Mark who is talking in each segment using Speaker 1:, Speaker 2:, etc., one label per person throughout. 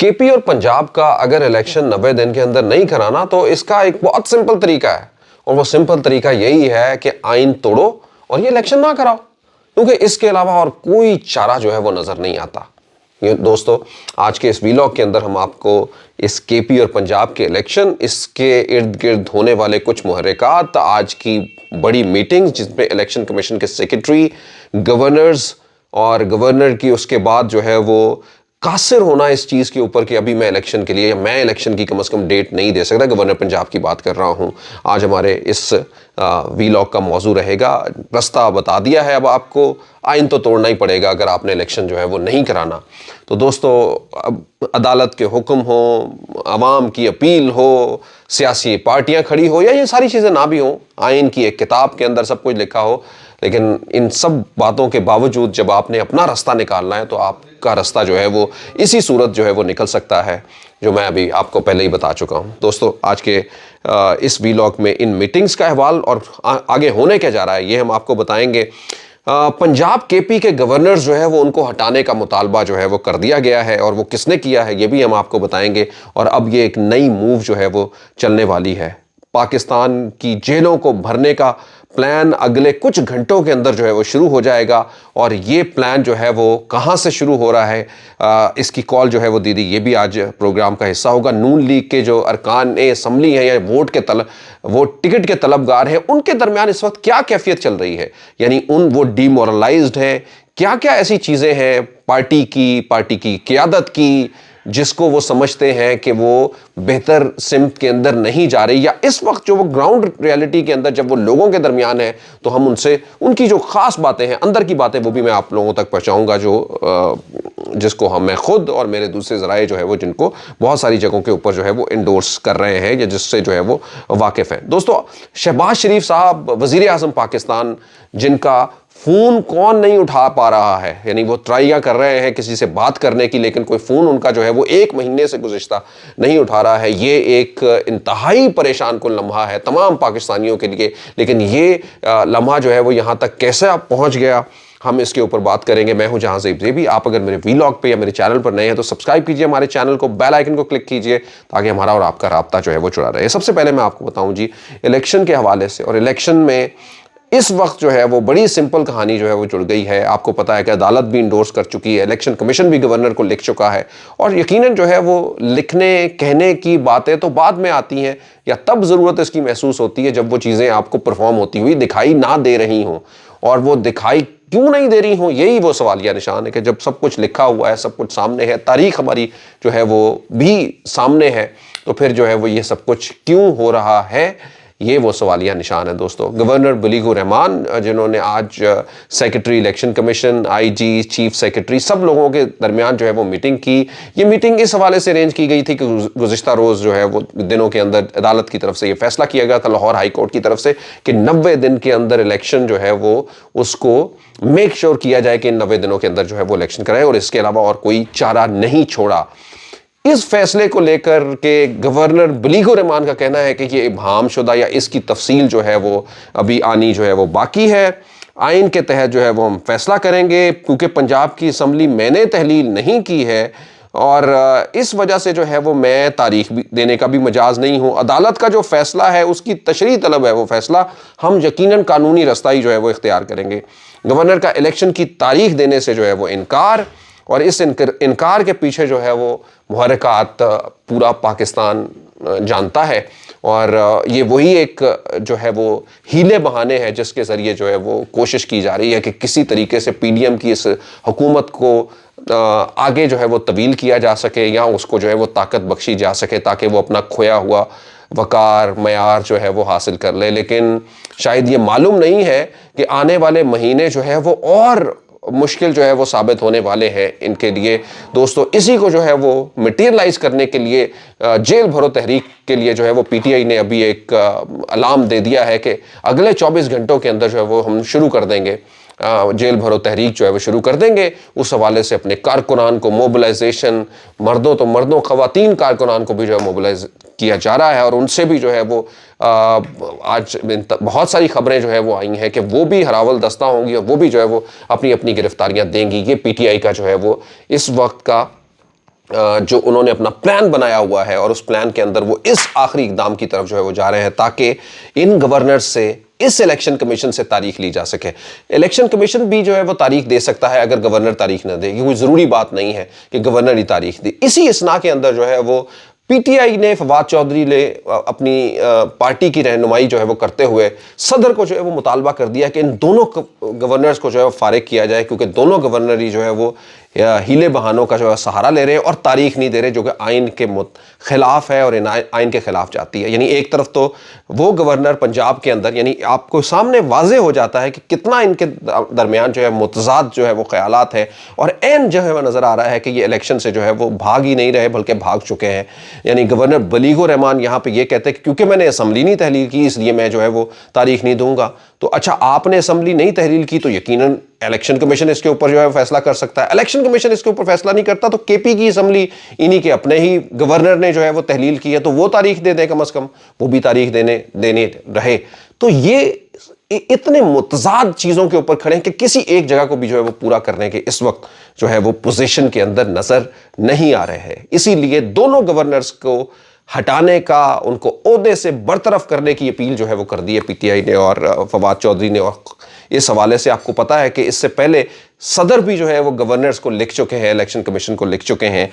Speaker 1: کے پی اور پنجاب کا اگر الیکشن 90 دن کے اندر نہیں کرانا تو اس کا ایک بہت سمپل طریقہ ہے، اور وہ سمپل طریقہ یہی ہے کہ آئین توڑو اور یہ الیکشن نہ کراؤ، کیونکہ اس کے علاوہ اور کوئی چارہ جو ہے وہ نظر نہیں آتا۔ دوستو، آج کے اس ویلاگ کے اندر ہم آپ کو اس کے پی اور پنجاب کے الیکشن، اس کے ارد گرد ہونے والے کچھ محرکات، آج کی بڑی میٹنگ جس میں الیکشن کمیشن کے سیکرٹری، گورنرز اور گورنر کی اس کے بعد جو ہے وہ قاصر ہونا اس چیز کے اوپر کہ ابھی میں الیکشن کے لیے، یا میں الیکشن کی کم از کم ڈیٹ نہیں دے سکتا، گورنر پنجاب کی بات کر رہا ہوں۔ آج ہمارے اس ویلاگ کا موضوع رہے گا، رستہ بتا دیا ہے اب آپ کو، آئین تو توڑنا ہی پڑے گا اگر آپ نے الیکشن جو ہے وہ نہیں کرانا۔ تو دوستو، اب عدالت کے حکم ہو، عوام کی اپیل ہو، سیاسی پارٹیاں کھڑی ہو، یا یہ ساری چیزیں نہ بھی ہوں، آئین کی ایک کتاب کے اندر سب کچھ لکھا ہو، لیکن ان سب باتوں کے باوجود جب آپ نے اپنا رستہ نکالنا ہے تو آپ کا رستہ جو ہے وہ اسی صورت جو ہے وہ نکل سکتا ہے جو میں ابھی آپ کو پہلے ہی بتا چکا ہوں۔ دوستو، آج کے اس ویلاگ میں ان میٹنگز کا احوال اور آگے ہونے کیا جا رہا ہے یہ ہم آپ کو بتائیں گے۔ پنجاب کے پی کے گورنرز جو ہے وہ ان کو ہٹانے کا مطالبہ جو ہے وہ کر دیا گیا ہے، اور وہ کس نے کیا ہے یہ بھی ہم آپ کو بتائیں گے، اور اب یہ ایک نئی موو جو ہے وہ چلنے والی ہے۔ پاکستان کی جیلوں کو بھرنے کا پلان اگلے کچھ گھنٹوں کے اندر جو ہے وہ شروع ہو جائے گا، اور یہ پلان جو ہے وہ کہاں سے شروع ہو رہا ہے اس کی کال جو ہے وہ دیدی یہ بھی آج پروگرام کا حصہ ہوگا۔ نون لیگ کے جو ارکان اسمبلی ہیں یا وہ ٹکٹ کے طلبگار ہیں، ان کے درمیان اس وقت کیا کیفیت چل رہی ہے، یعنی وہ ڈی مورلائزڈ ہیں، کیا کیا ایسی چیزیں ہیں پارٹی کی قیادت کی جس کو وہ سمجھتے ہیں کہ وہ بہتر سمت کے اندر نہیں جا رہی، یا اس وقت جو وہ گراؤنڈ ریالٹی کے اندر جب وہ لوگوں کے درمیان ہے تو ہم ان کی جو خاص باتیں ہیں، اندر کی باتیں، وہ بھی میں آپ لوگوں تک پہنچاؤں گا، جس کو میں خود اور میرے دوسرے ذرائع جو ہے وہ جن کو بہت ساری جگہوں کے اوپر جو ہے وہ انڈورس کر رہے ہیں یا جس سے جو ہے وہ واقف ہیں۔ دوستو، شہباز شریف صاحب وزیر اعظم پاکستان، جن کا فون کون نہیں اٹھا پا رہا ہے، یعنی وہ ٹرائیاں کر رہے ہیں کسی سے بات کرنے کی، لیکن کوئی فون ان کا جو ہے وہ 1 مہینے سے گزشتہ نہیں اٹھا رہا ہے۔ یہ ایک انتہائی پریشان کن لمحہ ہے تمام پاکستانیوں کے لیے، لیکن یہ لمحہ جو ہے وہ یہاں تک کیسے پہنچ گیا، ہم اس کے اوپر بات کریں گے۔ میں ہوں جہاں زیب زیبی۔ آپ اگر میرے ویلاگ پہ یا میرے چینل پر نئے ہیں تو سبسکرائب کیجئے ہمارے چینل کو، بیل آئیکن کو کلک کیجئے تاکہ ہمارا اور آپ کا رابطہ جو ہے وہ جڑا رہے۔ سب سے پہلے میں آپ کو بتاؤں جی، الیکشن کے حوالے سے، اور الیکشن میں اس وقت جو ہے وہ بڑی سمپل کہانی جو ہے وہ جڑ گئی ہے۔ آپ کو پتا ہے کہ عدالت بھی انڈورس کر چکی ہے، الیکشن کمیشن بھی گورنر کو لکھ چکا ہے، اور یقیناً جو ہے وہ لکھنے کہنے کی باتیں تو بعد میں آتی ہیں، یا تب ضرورت اس کی محسوس ہوتی ہے جب وہ چیزیں آپ کو پرفارم ہوتی ہوئی دکھائی نہ دے رہی ہوں، اور وہ دکھائی کیوں نہیں دے رہی ہوں، یہی وہ سوالیہ نشان ہے کہ جب سب کچھ لکھا ہوا ہے، سب کچھ سامنے ہے، تاریخ ہماری جو ہے وہ بھی سامنے ہے، تو پھر جو ہے وہ یہ سب کچھ کیوں ہو رہا ہے، یہ وہ سوالیہ نشان ہے۔ دوستو، گورنر بلیغ الرحمان جنہوں نے آج سیکرٹری الیکشن کمیشن، آئی جی، چیف سیکرٹری، سب لوگوں کے درمیان جو ہے وہ میٹنگ کی، یہ میٹنگ اس حوالے سے ارینج کی گئی تھی کہ گزشتہ روز جو ہے وہ دنوں کے اندر عدالت کی طرف سے یہ فیصلہ کیا گیا تھا، لاہور ہائی کورٹ کی طرف سے، کہ 90 دن کے اندر الیکشن جو ہے وہ اس کو میک شور کیا جائے کہ ان 90 دنوں کے اندر جو ہے وہ الیکشن کرائے، اور اس کے علاوہ اور کوئی چارہ نہیں چھوڑا۔ اس فیصلے کو لے کر کے گورنر بلیغ الرحمان کا کہنا ہے کہ یہ ابہام شدہ، یا اس کی تفصیل جو ہے وہ ابھی آنی جو ہے وہ باقی ہے، آئین کے تحت جو ہے وہ ہم فیصلہ کریں گے، کیونکہ پنجاب کی اسمبلی میں نے تحلیل نہیں کی ہے، اور اس وجہ سے جو ہے وہ میں تاریخ دینے کا بھی مجاز نہیں ہوں۔ عدالت کا جو فیصلہ ہے اس کی تشریح طلب ہے وہ فیصلہ، ہم یقیناً قانونی رستہ ہی جو ہے وہ اختیار کریں گے۔ گورنر کا الیکشن کی تاریخ دینے سے جو ہے وہ انکار، اور اس انکار کے پیچھے جو ہے وہ محرکات پورا پاکستان جانتا ہے، اور یہ وہی ایک جو ہے وہ ہیلے بہانے ہیں جس کے ذریعے جو ہے وہ کوشش کی جا رہی ہے کہ کسی طریقے سے پی ڈی ایم کی اس حکومت کو آگے جو ہے وہ طویل کیا جا سکے، یا اس کو جو ہے وہ طاقت بخشی جا سکے تاکہ وہ اپنا کھویا ہوا وقار معیار جو ہے وہ حاصل کر لے۔ لیکن شاید یہ معلوم نہیں ہے کہ آنے والے مہینے جو ہے وہ اور مشکل جو ہے وہ ثابت ہونے والے ہیں ان کے لیے۔ دوستو، اسی کو جو ہے وہ مٹیریلائز کرنے کے لیے جیل بھرو تحریک کے لیے جو ہے وہ پی ٹی آئی نے ابھی ایک الارم دے دیا ہے کہ اگلے 24 گھنٹوں کے اندر جو ہے وہ ہم شروع کر دیں گے، جیل بھرو تحریک جو ہے وہ شروع کر دیں گے۔ اس حوالے سے اپنے کارکنان کو موبلائزیشن، مردوں تو مردوں، خواتین کارکنان کو بھی جو ہے موبلائز کیا جا رہا ہے، اور ان سے بھی جو ہے وہ آج بہت ساری خبریں جو ہے وہ آئی ہیں کہ وہ بھی ہراول دستہ ہوں گی، اور وہ بھی جو ہے وہ اپنی اپنی گرفتاریاں دیں گی۔ یہ پی ٹی آئی کا جو ہے وہ اس وقت کا جو انہوں نے اپنا پلان بنایا ہوا ہے اور اس پلان کے اندر وہ اس آخری اقدام کی طرف جو ہے وہ جا رہے ہیں تاکہ ان گورنرز سے اس الیکشن کمیشن سے تاریخ لی جا سکے۔ الیکشن کمیشن بھی جو ہے وہ تاریخ دے سکتا ہے اگر گورنر تاریخ نہ دے، یہ کوئی ضروری بات نہیں ہے کہ گورنر ہی تاریخ دے۔ اسی اسنا کے اندر جو ہے وہ پی ٹی آئی نے فواد چودھری نے اپنی پارٹی کی رہنمائی جو ہے وہ کرتے ہوئے صدر کو جو ہے وہ مطالبہ کر دیا کہ ان دونوں گورنرز کو جو ہے وہ فارغ کیا جائے، کیونکہ دونوں گورنر ہی جو ہے وہ ہیلے بہانوں کا جو ہے سہارا لے رہے ہیں اور تاریخ نہیں دے رہے، جو کہ آئین کے خلاف ہے اور آئین کے خلاف جاتی ہے۔ یعنی ایک طرف تو وہ گورنر پنجاب کے اندر، یعنی آپ کو سامنے واضح ہو جاتا ہے کہ کتنا ان کے درمیان جو ہے متضاد جو ہے وہ خیالات ہیں، اور عین جو ہے وہ نظر آ رہا ہے کہ یہ الیکشن سے جو ہے وہ بھاگ ہی نہیں رہے بلکہ بھاگ چکے ہیں۔ یعنی گورنر بلیغ الرحمان یہاں پہ یہ کہتے ہیں کہ کیونکہ میں نے اسمبلی نہیں تحلیل کی اس لیے میں جو ہے وہ تاریخ نہیں دوں گا۔ تو اچھا، آپ نے اسمبلی نہیں تحلیل کی تو یقیناً الیکشن کمیشن اس کے اوپر جو ہے فیصلہ کر سکتا ہے۔ الیکشن کمیشن اس کے اوپر فیصلہ نہیں کرتا تو کے پی کی اسمبلی انہی کے اپنے ہی گورنر نے جو ہے وہ تحلیل کی ہے تو وہ تاریخ دے دیں، کم از کم وہ بھی تاریخ دینے رہے۔ تو یہ اتنے متضاد چیزوں کے اوپر کھڑے ہیں کہ کسی ایک جگہ کو بھی جو ہے وہ پورا کرنے کے اس وقت جو ہے وہ پوزیشن کے اندر نظر نہیں آ رہے ہیں۔ اسی لیے دونوں گورنرز کو ہٹانے کا، ان کو عہدے سے برطرف کرنے کی اپیل جو ہے وہ کر دی ہے پی ٹی آئی نے اور فواد چودھری نے۔ اور اس حوالے سے آپ کو پتا ہے کہ اس سے پہلے صدر بھی جو ہے وہ گورنرز کو لکھ چکے ہیں، الیکشن کمیشن کو لکھ چکے ہیں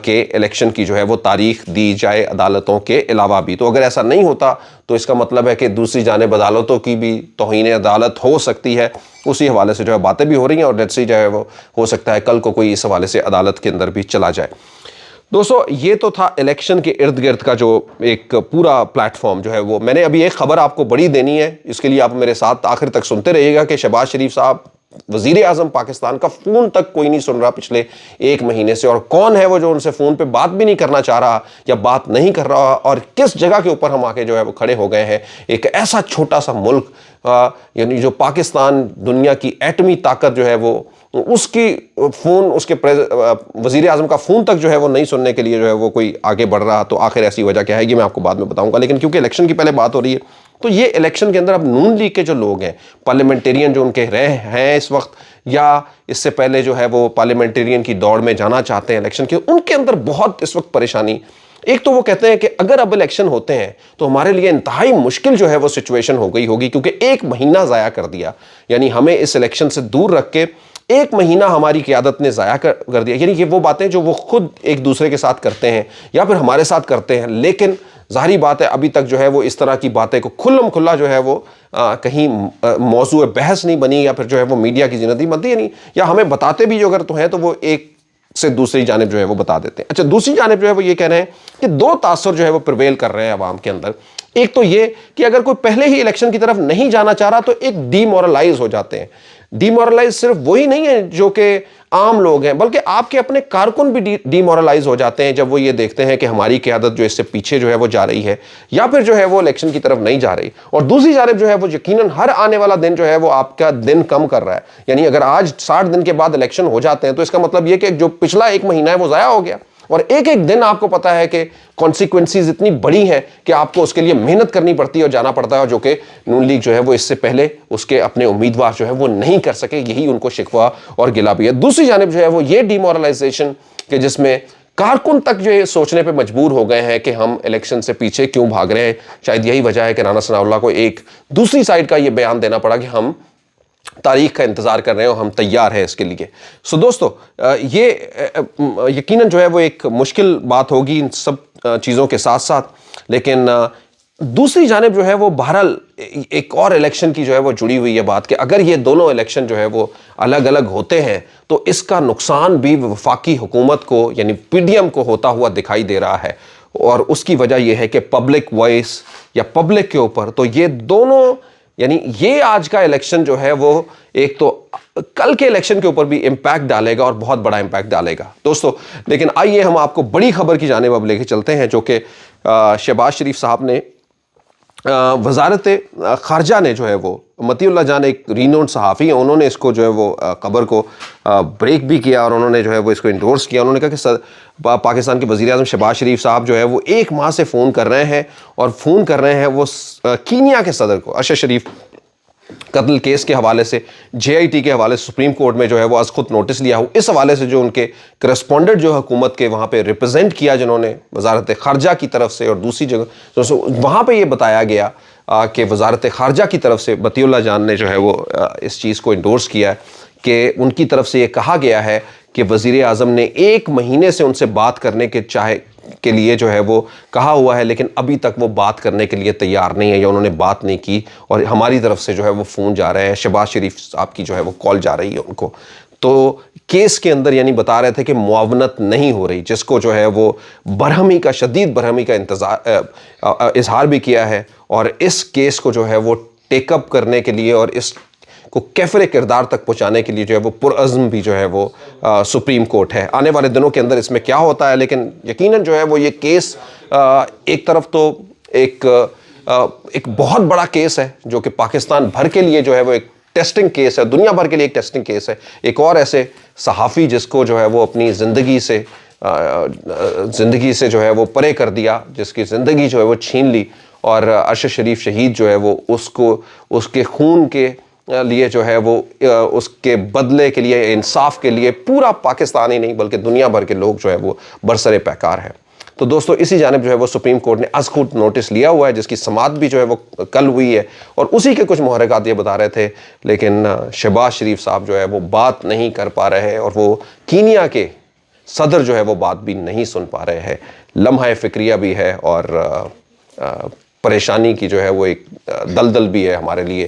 Speaker 1: کہ الیکشن کی جو ہے وہ تاریخ دی جائے عدالتوں کے علاوہ بھی۔ تو اگر ایسا نہیں ہوتا تو اس کا مطلب ہے کہ دوسری جانب عدالتوں کی بھی توہین عدالت ہو سکتی ہے۔ اسی حوالے سے جو ہے باتیں بھی ہو رہی ہیں اور لیٹس سی جو ہے وہ ہو سکتا ہے کل کو کوئی اس حوالے سے عدالت کے اندر بھی چلا جائے۔ دوستو، یہ تو تھا الیکشن کے ارد گرد کا جو ایک پورا پلیٹ فارم جو ہے وہ۔ میں نے ابھی ایک خبر آپ کو بڑی دینی ہے، اس کے لیے آپ میرے ساتھ آخر تک سنتے رہیے گا کہ شہباز شریف صاحب وزیر اعظم پاکستان کا فون تک کوئی نہیں سن رہا پچھلے ایک مہینے سے، اور کون ہے وہ جو ان سے فون پہ بات بھی نہیں کرنا چاہ رہا یا بات نہیں کر رہا، اور کس جگہ کے اوپر ہم آ کے جو ہے وہ کھڑے ہو گئے ہیں۔ ایک ایسا چھوٹا سا ملک، یعنی جو پاکستان دنیا کی ایٹمی طاقت جو ہے وہ اس کی فون، اس کے وزیر اعظم کا فون تک جو ہے وہ نہیں سننے کے لیے جو ہے وہ کوئی آگے بڑھ رہا، تو آخر ایسی وجہ کیا ہے یہ میں آپ کو بعد میں بتاؤں گا۔ لیکن کیونکہ الیکشن کی پہلے بات ہو رہی ہے تو یہ الیکشن کے اندر اب نون لیگ کے جو لوگ ہیں، پارلیمنٹیرین جو ان کے رہے ہیں اس وقت یا اس سے پہلے جو ہے وہ پارلیمنٹیرین کی دوڑ میں جانا چاہتے ہیں الیکشن کے، ان کے اندر بہت اس وقت پریشانی۔ ایک تو وہ کہتے ہیں کہ اگر اب الیکشن ہوتے ہیں تو ہمارے لیے انتہائی مشکل جو ہے وہ سچویشن ہو گئی ہوگی، کیونکہ ایک مہینہ ضائع کر دیا، یعنی ہمیں اس الیکشن سے دور رکھ کے ایک مہینہ ہماری قیادت نے ضائع کر دیا۔ یعنی یہ وہ باتیں جو وہ خود ایک دوسرے کے ساتھ کرتے ہیں یا پھر ہمارے ساتھ کرتے ہیں، لیکن ظاہری بات ہے ابھی تک جو ہے وہ اس طرح کی باتیں کو کھلم کھلا جو ہے وہ کہیں موضوع بحث نہیں بنی یا پھر جو ہے وہ میڈیا کی زندگی بنتی نہیں، یا ہمیں بتاتے بھی جو اگر تو ہیں تو وہ ایک سے دوسری جانب جو ہے وہ بتا دیتے ہیں۔ اچھا، دوسری جانب جو ہے وہ یہ کہہ رہے ہیں کہ دو تاثر جو ہے وہ پرویل کر رہے ہیں عوام کے اندر۔ ایک تو یہ کہ اگر کوئی پہلے ہی الیکشن کی طرف نہیں جانا چاہ رہا تو ایک ڈی مورلائز ہو جاتے ہیں۔ ڈی مورلائز صرف وہی نہیں ہے جو کہ عام لوگ ہیں، بلکہ آپ کے اپنے کارکن بھی ڈی مورلائز ہو جاتے ہیں جب وہ یہ دیکھتے ہیں کہ ہماری قیادت جو اس سے پیچھے جو ہے وہ جا رہی ہے یا پھر جو ہے وہ الیکشن کی طرف نہیں جا رہی۔ اور دوسری جانب جو ہے وہ یقیناً ہر آنے والا دن جو ہے وہ آپ کا دن کم کر رہا ہے۔ یعنی اگر آج 60 دن کے بعد الیکشن ہو جاتے ہیں تو اس کا مطلب یہ کہ جو پچھلا ایک مہینہ ہے وہ ضائع ہو گیا، اور ایک ایک دن آپ کو پتا ہے کہ کانسیکوینسز اتنی بڑی ہیں کہ آپ کو اس کے لیے محنت کرنی پڑتی ہے اور جانا پڑتا ہے، جو کہ نون لیگ جو ہے وہ اس سے پہلے اس کے اپنے امیدوار جو ہے وہ نہیں کر سکے، یہی ان کو شکوہ اور گلہ بھی ہے۔ دوسری جانب جو ہے وہ یہ ڈی مورلائزیشن کہ جس میں کارکن تک جو یہ سوچنے پہ مجبور ہو گئے ہیں کہ ہم الیکشن سے پیچھے کیوں بھاگ رہے ہیں۔ شاید یہی وجہ ہے کہ رانا ثناء اللہ کو ایک دوسری سائڈ کا یہ بیان دینا پڑا کہ ہم تاریخ کا انتظار کر رہے ہیں اور ہم تیار ہیں اس کے لیے۔ سو دوستو، یہ یقیناً جو ہے وہ ایک مشکل بات ہوگی ان سب چیزوں کے ساتھ ساتھ، لیکن دوسری جانب جو ہے وہ بہرحال ایک اور الیکشن کی جو ہے وہ جڑی ہوئی ہے بات کہ اگر یہ دونوں الیکشن جو ہے وہ الگ الگ ہوتے ہیں تو اس کا نقصان بھی وفاقی حکومت کو یعنی پی ڈی ایم کو ہوتا ہوا دکھائی دے رہا ہے، اور اس کی وجہ یہ ہے کہ پبلک وائس یا پبلک کے اوپر تو یہ دونوں، یعنی یہ آج کا الیکشن جو ہے وہ ایک تو کل کے الیکشن کے اوپر بھی امپیکٹ ڈالے گا اور بہت بڑا امپیکٹ ڈالے گا دوستو۔ لیکن آئیے ہم آپ کو بڑی خبر کی جانب اب لے کے چلتے ہیں، جو کہ شہباز شریف صاحب نے وزارت خارجہ نے جو ہے وہ مطیع اللہ جان ایک رینونڈ صحافی ہیں، انہوں نے اس کو جو ہے وہ خبر کو بریک بھی کیا اور انہوں نے جو ہے وہ اس کو انڈورس کیا۔ انہوں نے کہا کہ پاکستان کے وزیر اعظم شہباز شریف صاحب جو ہے وہ 1 ماہ سے فون کر رہے ہیں، اور فون کر رہے ہیں وہ کینیا کے صدر کو اشرف شریف قتل کیس کے حوالے سے JIT کے حوالے سے سپریم کورٹ میں جو ہے وہ از خود نوٹس لیا ہو، اس حوالے سے جو ان کے کرسپونڈنٹ جو حکومت کے وہاں پہ ریپرزینٹ کیا جنہوں نے وزارت خارجہ کی طرف سے، اور دوسری جگہ وہاں پہ یہ بتایا گیا کہ وزارت خارجہ کی طرف سے بطی اللہ جان نے جو ہے وہ اس چیز کو انڈورس کیا ہے کہ ان کی طرف سے یہ کہا گیا ہے کہ وزیر اعظم نے 1 مہینے سے ان سے بات کرنے کے لیے جو ہے وہ کہا ہوا ہے، لیکن ابھی تک وہ بات کرنے کے لیے تیار نہیں ہے یا انہوں نے بات نہیں کی، اور ہماری طرف سے جو ہے وہ فون جا رہے ہیں، شہباز شریف صاحب کی جو ہے وہ کال جا رہی ہے ان کو. تو کیس کے اندر یعنی بتا رہے تھے کہ معاونت نہیں ہو رہی، جس کو جو ہے وہ برہمی کا، شدید برہمی کا اظہار بھی کیا ہے، اور اس کیس کو جو ہے وہ ٹیک اپ کرنے کے لیے اور اس کو کیفر کردار تک پہنچانے کے لیے جو ہے وہ پرعزم بھی جو ہے وہ سپریم کورٹ ہے. آنے والے دنوں کے اندر اس میں کیا ہوتا ہے، لیکن یقیناً جو ہے وہ یہ کیس ایک طرف تو ایک بہت بڑا کیس ہے جو کہ پاکستان بھر کے لیے جو ہے وہ ایک ٹیسٹنگ کیس ہے، دنیا بھر کے لیے ایک ٹیسٹنگ کیس ہے. ایک اور ایسے صحافی جس کو جو ہے وہ اپنی زندگی سے جو ہے وہ پرے کر دیا، جس کی زندگی جو ہے وہ چھین لی، اور ارشد شریف شہید جو ہے وہ اس کے خون کے لیے جو ہے وہ اس کے بدلے کے لیے، انصاف کے لیے پورا پاکستان ہی نہیں بلکہ دنیا بھر کے لوگ جو ہے وہ برسر پیکار ہیں. تو دوستو اسی جانب جو ہے وہ سپریم کورٹ نے از خود نوٹس لیا ہوا ہے، جس کی سماعت بھی جو ہے وہ کل ہوئی ہے، اور اسی کے کچھ محرکات یہ بتا رہے تھے، لیکن شہباز شریف صاحب جو ہے وہ بات نہیں کر پا رہے ہیں، اور وہ کینیا کے صدر جو ہے وہ بات بھی نہیں سن پا رہے ہیں. لمحہ فکریہ بھی ہے اور پریشانی کی جو ہے وہ ایک دلدل بھی ہے ہمارے لیے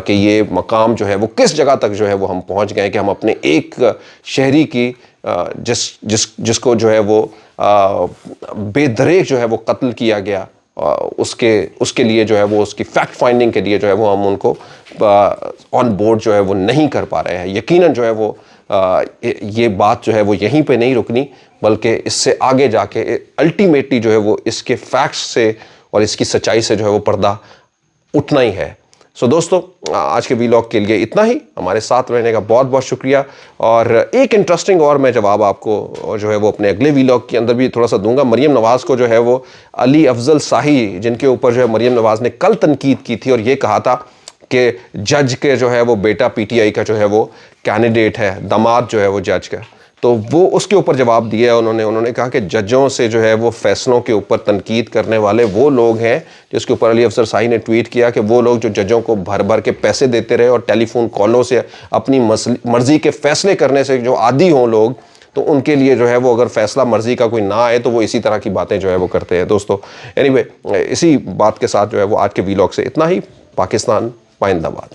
Speaker 1: کہ یہ مقام جو ہے وہ کس جگہ تک جو ہے وہ ہم پہنچ گئے کہ ہم اپنے ایک شہری کی جس کو جو ہے وہ بے دریغ جو ہے وہ قتل کیا گیا، اس کے لیے جو ہے وہ اس کی فیکٹ فائنڈنگ کے لیے جو ہے وہ ہم ان کو آن بورڈ جو ہے وہ نہیں کر پا رہے ہیں. یقیناً جو ہے وہ یہ بات جو ہے وہ یہیں پہ نہیں رکنی، بلکہ اس سے آگے جا کے الٹیمیٹلی جو ہے وہ اس کے فیکٹس سے اور اس کی سچائی سے جو ہے وہ پردہ اٹھنا ہی ہے. سو دوستو آج کے ویلاگ کے لیے اتنا ہی. ہمارے ساتھ رہنے کا بہت بہت شکریہ. اور ایک انٹرسٹنگ اور میں جواب آپ کو جو ہے وہ اپنے اگلے ویلاگ کے اندر بھی تھوڑا سا دوں گا. مریم نواز کو جو ہے وہ علی افضل شاہی، جن کے اوپر جو ہے مریم نواز نے کل تنقید کی تھی اور یہ کہا تھا کہ جج کے جو ہے وہ بیٹا PTI کا جو ہے وہ کینڈیڈیٹ ہے، داماد جو ہے وہ جج کا، تو وہ اس کے اوپر جواب دیا انہوں نے کہا کہ ججوں سے جو ہے وہ فیصلوں کے اوپر تنقید کرنے والے وہ لوگ ہیں، جس کے اوپر علی افضل شاہی نے ٹویٹ کیا کہ وہ لوگ جو ججوں کو بھر بھر کے پیسے دیتے رہے اور ٹیلی فون کالوں سے اپنی مرضی کے فیصلے کرنے سے جو عادی ہوں لوگ، تو ان کے لیے جو ہے وہ اگر فیصلہ مرضی کا کوئی نہ آئے تو وہ اسی طرح کی باتیں جو ہے وہ کرتے ہیں. دوستو اینی وے اسی بات کے ساتھ جو ہے وہ آج کے ویلاگ سے اتنا ہی. پاکستان پائندہ باد.